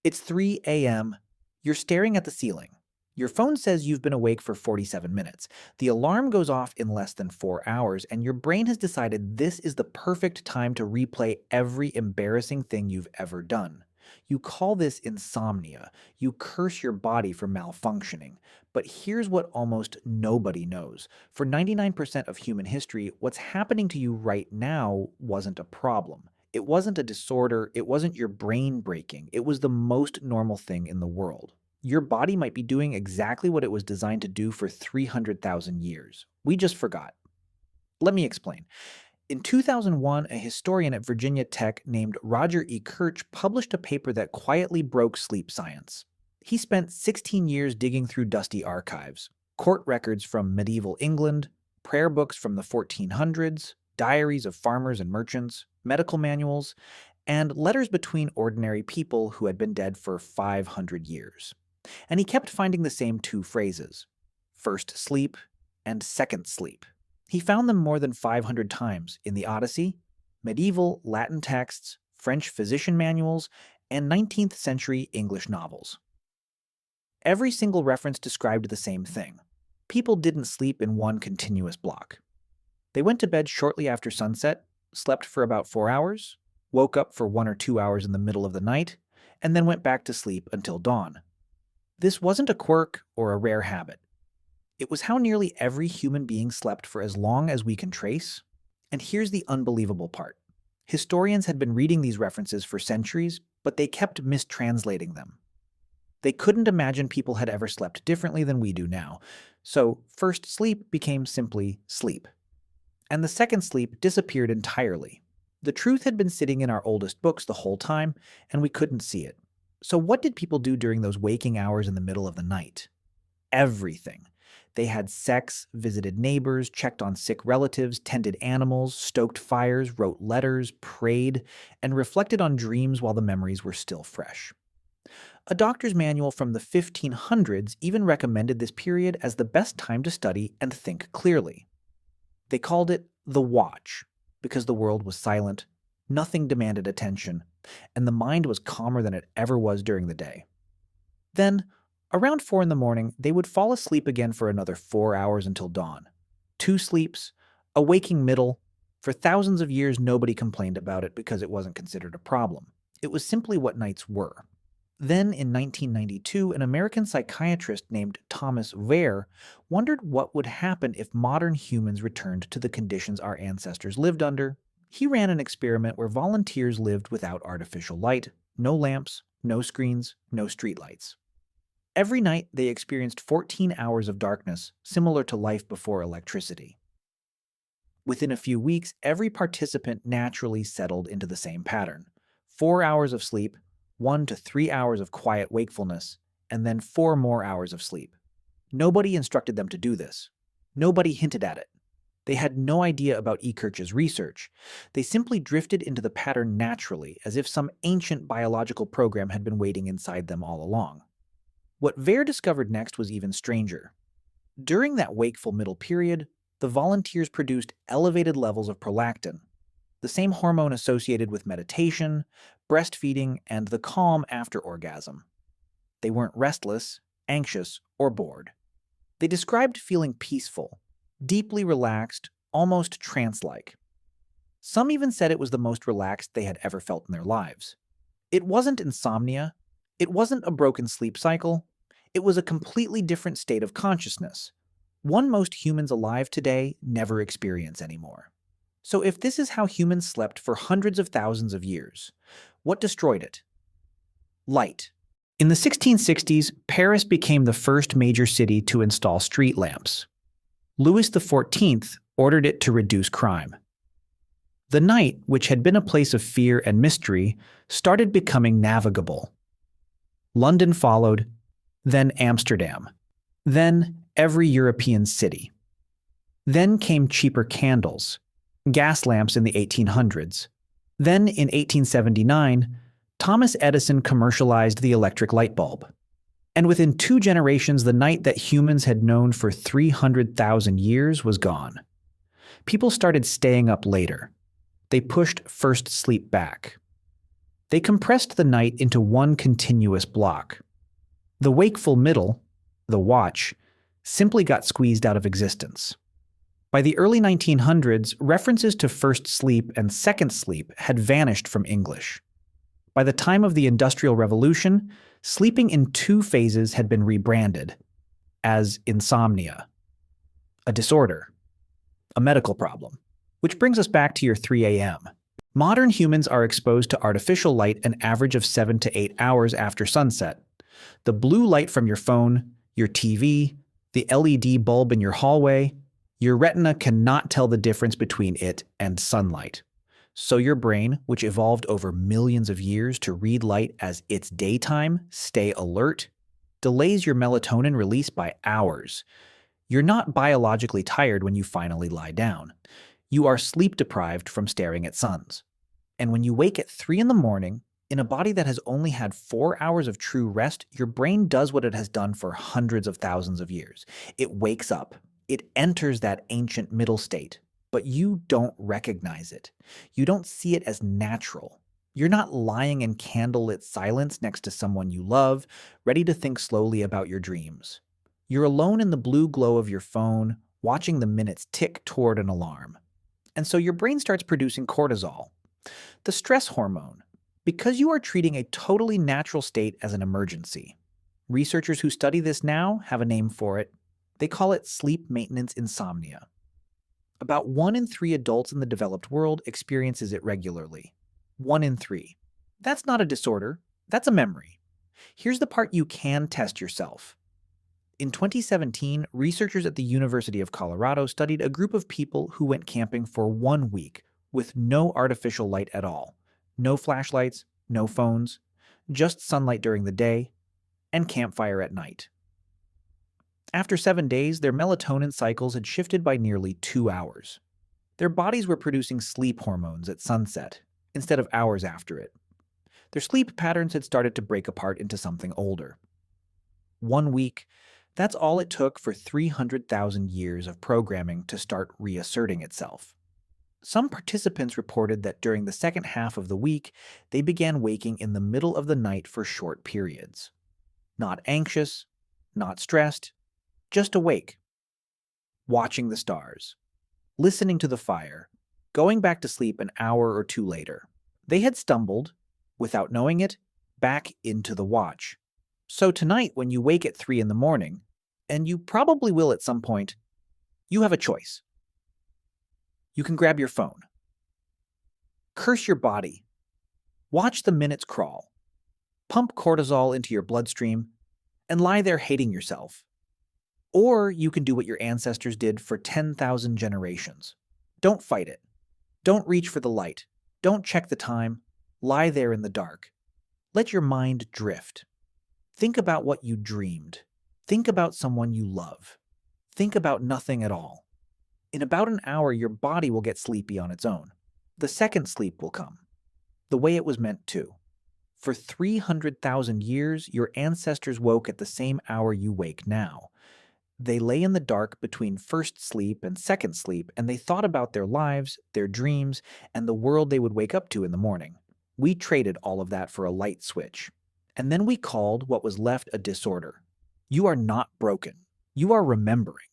It's 3 a.m. You're staring at the ceiling. Your phone says you've been awake for 47 minutes. The alarm goes off in less than 4 hours, and your brain has decided this is the perfect time to replay every embarrassing thing you've ever done. You call this insomnia. You curse your body for malfunctioning. But here's what almost nobody knows. For 99% of human history, what's happening to you right now wasn't a problem. It wasn't a disorder, it wasn't your brain breaking, it was the most normal thing in the world. Your body might be doing exactly what it was designed to do for 300,000 years. We just forgot. Let me explain. In 2001, a historian at Virginia Tech named Roger E. Kirch published a paper that quietly broke sleep science. He spent 16 years digging through dusty archives, court records from medieval England, prayer books from the 1400s, diaries of farmers and merchants, medical manuals, and letters between ordinary people who had been dead for 500 years. And he kept finding the same two phrases, first sleep and second sleep. He found them more than 500 times in the Odyssey, medieval Latin texts, French physician manuals, and 19th century English novels. Every single reference described the same thing. People didn't sleep in one continuous block. They went to bed shortly after sunset, slept for about 4 hours, woke up for 1 or 2 hours in the middle of the night, and then went back to sleep until dawn. This wasn't a quirk or a rare habit. It was how nearly every human being slept for as long as we can trace. And here's the unbelievable part. Historians had been reading these references for centuries, but they kept mistranslating them. They couldn't imagine people had ever slept differently than we do now. So first sleep became simply sleep. And the second sleep disappeared entirely. The truth had been sitting in our oldest books the whole time, and we couldn't see it. So what did people do during those waking hours in the middle of the night? Everything. They had sex, visited neighbors, checked on sick relatives, tended animals, stoked fires, wrote letters, prayed, and reflected on dreams while the memories were still fresh. A doctor's manual from the 1500s even recommended this period as the best time to study and think clearly. They called it the watch, because the world was silent, nothing demanded attention, and the mind was calmer than it ever was during the day. Then, around 4 in the morning, they would fall asleep again for another 4 hours until dawn. 2 sleeps, a waking middle. For thousands of years, nobody complained about it because it wasn't considered a problem. It was simply what nights were. Then, in 1992, an American psychiatrist named Thomas Ware wondered what would happen if modern humans returned to the conditions our ancestors lived under. He ran an experiment where volunteers lived without artificial light, no lamps, no screens, no streetlights. Every night, they experienced 14 hours of darkness, similar to life before electricity. Within a few weeks, every participant naturally settled into the same pattern. 4 hours of sleep, 1 to 3 hours of quiet wakefulness, and then 4 more hours of sleep. Nobody instructed them to do this. Nobody hinted at it. They had no idea about E. Kirch's research. They simply drifted into the pattern naturally, as if some ancient biological program had been waiting inside them all along. What Ware discovered next was even stranger. During that wakeful middle period, the volunteers produced elevated levels of prolactin, the same hormone associated with meditation, breastfeeding, and the calm after orgasm. They weren't restless, anxious, or bored. They described feeling peaceful, deeply relaxed, almost trance-like. Some even said it was the most relaxed they had ever felt in their lives. It wasn't insomnia. It wasn't a broken sleep cycle. It was a completely different state of consciousness, one most humans alive today never experience anymore. So if this is how humans slept for hundreds of thousands of years, what destroyed it? Light. In the 1660s, Paris became the first major city to install street lamps. Louis XIV ordered it to reduce crime. The night, which had been a place of fear and mystery, started becoming navigable. London followed, then Amsterdam, then every European city. Then came cheaper candles, gas lamps in the 1800s. Then, in 1879, Thomas Edison commercialized the electric light bulb. And within 2 generations, the night that humans had known for 300,000 years was gone. People started staying up later. They pushed first sleep back. They compressed the night into one continuous block. The wakeful middle, the watch, simply got squeezed out of existence. By the early 1900s, references to first sleep and second sleep had vanished from English. By the time of the Industrial Revolution, sleeping in two phases had been rebranded as insomnia, a disorder, a medical problem. Which brings us back to your 3 a.m. Modern humans are exposed to artificial light an average of 7 to 8 hours after sunset. The blue light from your phone, your TV, the LED bulb in your hallway, your retina cannot tell the difference between it and sunlight. So your brain, which evolved over millions of years to read light as its daytime, stay alert, delays your melatonin release by hours. You're not biologically tired when you finally lie down. You are sleep deprived from staring at suns. And when you wake at 3 in the morning, in a body that has only had 4 hours of true rest, your brain does what it has done for hundreds of thousands of years. It wakes up. It enters that ancient middle state, but you don't recognize it. You don't see it as natural. You're not lying in candlelit silence next to someone you love, ready to think slowly about your dreams. You're alone in the blue glow of your phone, watching the minutes tick toward an alarm. And so your brain starts producing cortisol, the stress hormone, because you are treating a totally natural state as an emergency. Researchers who study this now have a name for it. They call it sleep maintenance insomnia. About 1 in 3 adults in the developed world experiences it regularly. 1 in 3. That's not a disorder, that's a memory. Here's the part you can test yourself. In 2017, researchers at the University of Colorado studied a group of people who went camping for 1 week with no artificial light at all. No flashlights, no phones, just sunlight during the day, and campfire at night. After 7 days, their melatonin cycles had shifted by nearly 2 hours. Their bodies were producing sleep hormones at sunset, instead of hours after it. Their sleep patterns had started to break apart into something older. 1 week, that's all it took for 300,000 years of programming to start reasserting itself. Some participants reported that during the second half of the week, they began waking in the middle of the night for short periods. Not anxious, not stressed, just awake, watching the stars, listening to the fire, going back to sleep an hour or two later. They had stumbled, without knowing it, back into the watch. So tonight, when you wake at 3 in the morning, and you probably will at some point, you have a choice. You can grab your phone, curse your body, watch the minutes crawl, pump cortisol into your bloodstream, and lie there hating yourself. Or you can do what your ancestors did for 10,000 generations. Don't fight it. Don't reach for the light. Don't check the time. Lie there in the dark. Let your mind drift. Think about what you dreamed. Think about someone you love. Think about nothing at all. In about an hour, your body will get sleepy on its own. The second sleep will come, the way it was meant to. For 300,000 years, your ancestors woke at the same hour you wake now. They lay in the dark between first sleep and second sleep, and they thought about their lives, their dreams, and the world they would wake up to in the morning. We traded all of that for a light switch. And then we called what was left a disorder. You are not broken. You are remembering.